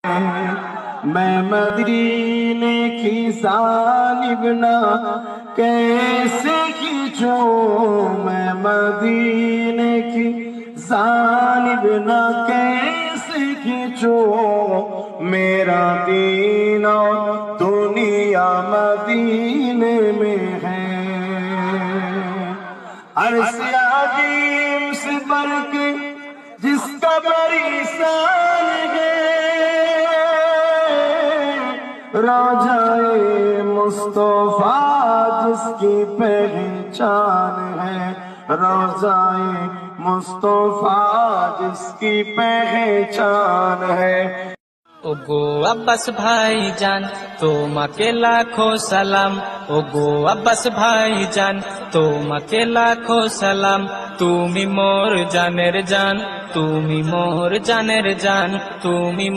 मैं मदीने की जानिब ना कैसे खींचूं, मैं मदीने की जानिब ना कैसे खींचूं, मेरा दीन और दुनिया मदीने में है। अर्श अजीम से बढ़ के जिसका बड़ी शान है, रोज़ाए मुस्तफा जिसकी पहचान है, रोज़ाए मुस्तफा जिसकी पहचान है। ওগো আব্বাস ভাইজান তোমাকে লাখো সালাম, ওগো আব্বাস ভাইজান তোমাকে লাখো সালাম। তুমি মোর জানের জান, তুমি মোর জানের জান, তুমি